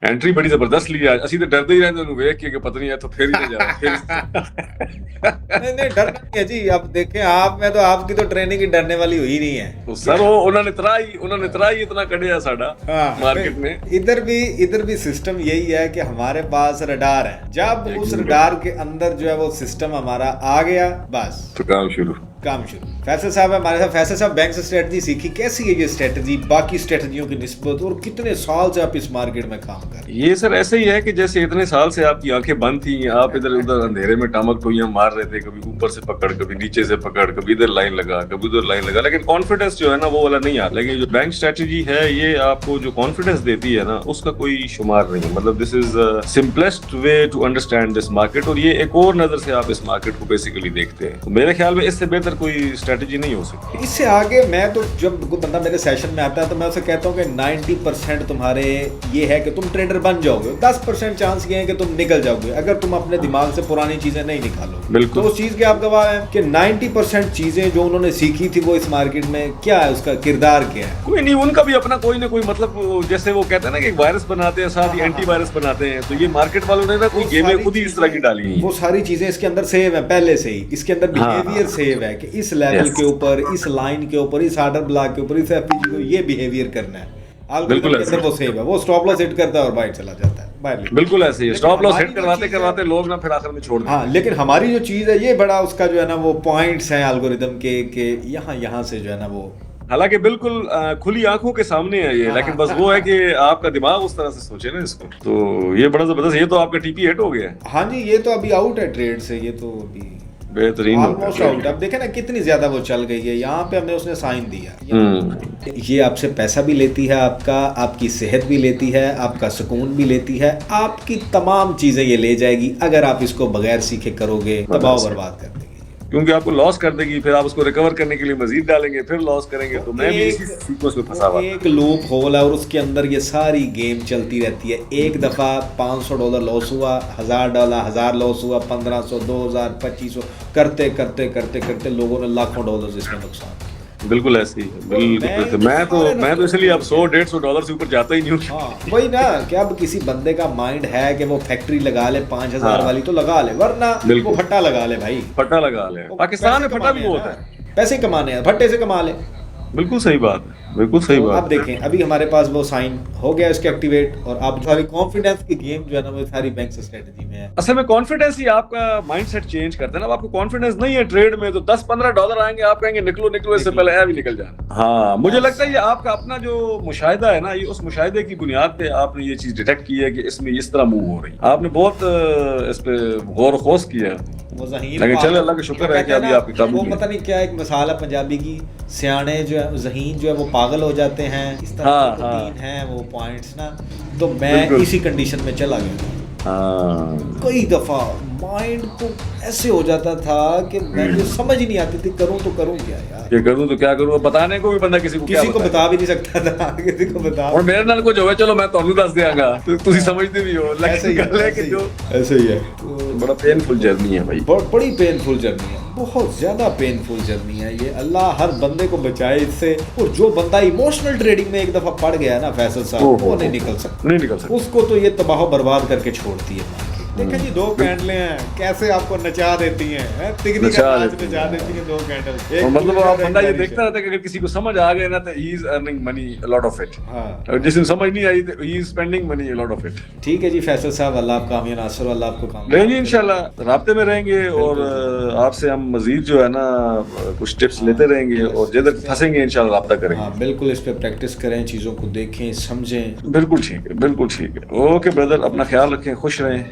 Entry बड़ी जबरदस्त ली आज, ਅਸੀਂ ਤਾਂ डरते ही रहते ਵੇਖ के कि पता नहीं है तो फिर ही ना जाए फिर नहीं नहीं, डरना नहीं है जी। अब देखें, आप में तो आपकी तो ट्रेनिंग ही डरने वाली हुई नहीं है। तो सर वो उन्होंने तरा ही इतना कढ़िया साडा हाँ, मार्केट में। इधर भी सिस्टम यही है कि हमारे पास रडार है। जब उस रडार के अंदर जो है वो सिस्टम हमारा आ गया, बस तो काम शुरू। फैसल साहब है हमारे साथ। फैसल साहब, बैंक से स्ट्रेटजी सीखी, कैसी है ये स्ट्रेटजी बाकी स्ट्रेटजियों की निस्बत, और कितने साल से आप इस मार्केट में काम कर रहे हैं? ये सर ऐसे ही है कि जैसे इतने साल से आपकी आंखें बंद थी, आप इधर उधर अंधेरे में टामक टोइयां मार रहे थे, कभी ऊपर से पकड़, कभी नीचे से पकड़, कभी इधर लाइन लगा, कभी उधर लाइन लगा, लेकिन कॉन्फिडेंस जो है ना वो वाला नहीं आता। लेकिन जो बैंक स्ट्रेटजी है ये आपको जो कॉन्फिडेंस देती है ना उसका कोई शुमार नहीं है। मतलब this is simplest way to understand this market, और ये एक और नजर से आप इस मार्केट को बेसिकली देखते हैं। तो मेरे ख्याल में इससे बेहतर कोई स्ट्रेटजी नहीं हो सकती। इससे आगे मैं तो, जब कोई बंदा मेरे सेशन में आता है तो मैं उसे कहता हूँ कि 90% तुम्हारे ये है कि तुम ट्रेडर बन जाओगे, 10% चांस ये है कि तुम निकल जाओगे, अगर तुम अपने दिमाग से पुरानी चीजें नहीं निकालोगे। बिल्कुल। तो उस चीज के आप गवाह हैं कि 90% चीजें जो उन्होंने सीखी थी वो इस मार्केट में क्या है, उसका किरदार क्या है? कोई नहीं, उनका भी अपना कोई ना कोई मतलब, जैसे वो कहते हैं ना कि एक वायरस बनाते हैं साथ ही एंटी वायरस बनाते हैं, तो ये मार्केट वालों ने ना कोई गेमें खुद ही इस तरह की डाली हैं। वो सारी चीजें इसके अंदर सेव है पहले से ही। इसके अंदर बिहेवियर सेव है कि इस लेवल के ऊपर, इस लाइन के ऊपर, इस आर्डर ब्लॉक के ऊपर, इस एफपीजी को ये बिहेवियर करना है। बिल्कुल ऐसे वो सेव है, वो स्टॉप लॉस हिट करता है और बाहर चला जाता है बाहर। बिल्कुल ऐसे ही स्टॉप लॉस हिट करवाते लोग ना फिर आखिर में छोड़ देते। हाँ, लेकिन हमारी जो चीज है ये बड़ा उसका जो है ना वो पॉइंट्स हैं एल्गोरिदम के यहाँ से जो है ना वो, हालांकि बिल्कुल खुली आंखों के सामने है ये, लेकिन बस वो है कि आपका दिमाग उस तरह से सोचे ना इसको। तो ये बड़ा जबरदस्त, ये तो आपका टीपी हिट हो गया। हाँ जी, ये तो अभी आउट है ट्रेड से, ये तो अभी बेहतरीन ऑलमोस्ट आउट। अब देखे ना कितनी ज्यादा वो चल गई है। यहाँ पे हमने उसने साइन दिया। ये आपसे पैसा भी लेती है, आपका, आपकी सेहत भी लेती है, आपका सुकून भी लेती है, आपकी तमाम चीजें ये ले जाएगी अगर आप इसको बगैर सीखे करोगे, तबाह बर्बाद कर देगी। क्योंकि आपको लॉस कर देगी, फिर आप उसको रिकवर करने के लिए मजीद डालेंगे, फिर लॉस करेंगे। तो मैं भी इसी सीक्वेंस में फंसा हुआ। एक लूप होल है और उसके अंदर ये सारी गेम चलती रहती है। एक दफा $500 लॉस हुआ, $1000 1000 लॉस हुआ, 1500 2000 2500 करते करते करते करते लोगों ने लाखों डॉलर इसमें नुकसान किया। बिल्कुल ऐसे ही है, बिल्कुल। मैं तो इसलिए अब $100-150 से ऊपर जाता ही नहीं हूँ। हाँ, वही ना कि अब किसी बंदे का माइंड है कि वो फैक्ट्री लगा ले 5000 वाली तो लगा ले, वरना वो फट्टा लगा ले भाई, फट्टा लगा ले। पाकिस्तान में फट्टा भी बहुत है, पैसे कमाने हैं, फट्टे से कमा ले। बिल्कुल सही बात है, बिल्कुल सही बात। अब देखें, अभी हमारे पास वो साइन हो गया इसके एक्टिवेट, और अब सारी कॉन्फिडेंस की गेम जो है ना वो सारी बैंक स्ट्रेटजी में है। असल में कॉन्फिडेंस ही आपका माइंडसेट चेंज करता है ना। अब आपको कॉन्फिडेंस नहीं है ट्रेड में तो $10-15 आएंगे, आप कहेंगे निकलो निकलो, इससे पहले भी निकल जाना। हाँ, मुझे लगता है ये आपका अपना जो मुशाहिदा है ना, ये उस मुशाहिदे की बुनियाद पे आपने ये चीज डिटेक्ट की है कि इसमें इस तरह मूव हो रही है। आपने बहुत इस पे गौर खोस किया है। लेकिन चलो अल्लाह का शुक्र है कि अभी आपकी काबू वो पता नहीं क्या एक मिसाल है पंजाबी की, सियाने जो है ज़हीन जो है वो पागल हो जाते हैं, इस तरह के तीन हैं वो पॉइंट्स ना। तो मैं इसी कंडीशन में चला गया। कई दफा माइंड तो ऐसे हो जाता था कि मुझे समझ ही नहीं आती थी करूं तो करूं क्या यार, ये करूं तो क्या करूं, बताने को भी बंदा किसी को बता भी नहीं सकता था, किसी को बता। और मेरे नाल कुछ होवे चलो मैं ਤੁਹਾਨੂੰ ਦੱਸ ਦਿਆਂਗਾ, ਤੁਸੀਂ समझते भी हो, लेकिन गल है कि जो ऐसे ही है। बड़ा पेनफुल जर्नी है भाई, बड़ी पेनफुल जर्नी है, बहुत ज्यादा पेनफुल जर्नी है ये। अल्लाह हर बंदे को बचाए इससे। और जो बंदा इमोशनल ट्रेडिंग में एक दफा पड़ गया ना फैसल साहब, वो नहीं निकल सकता, उसको तो ये तबाह बर्बाद करके छोड़ती है। देखिए जी, 2 कैंडलें हैं, कैसे आपको नचा देती हैं, तिगनी का नाच नचा देती हैं 2 कैंडल। मतलब आप बंदा ये देखता रहता है कि अगर किसी को समझ आ गया ना तो he is earning money a lot of it. हां, और जिसको समझ नहीं आई तो he is spending money a lot of it. ठीक है जी फैसल साहब, अल्लाह आपका कामयाब नासर, अल्लाह आपको कामयाब रहेंगे इंशाल्लाह, राब्ते में रहेंगे और आपसे हम मजीद जो है ना कुछ टिप्स लेते रहेंगे और जिधर फंसेंगे इंशाल्लाह राब्ता करेंगे। हां बिल्कुल, इस पे प्रैक्टिस करें, चीजों को देखें समझें। बिल्कुल ठीक है, बिल्कुल ठीक है। ओके ब्रदर, अपना ख्याल रखें, खुश रहें।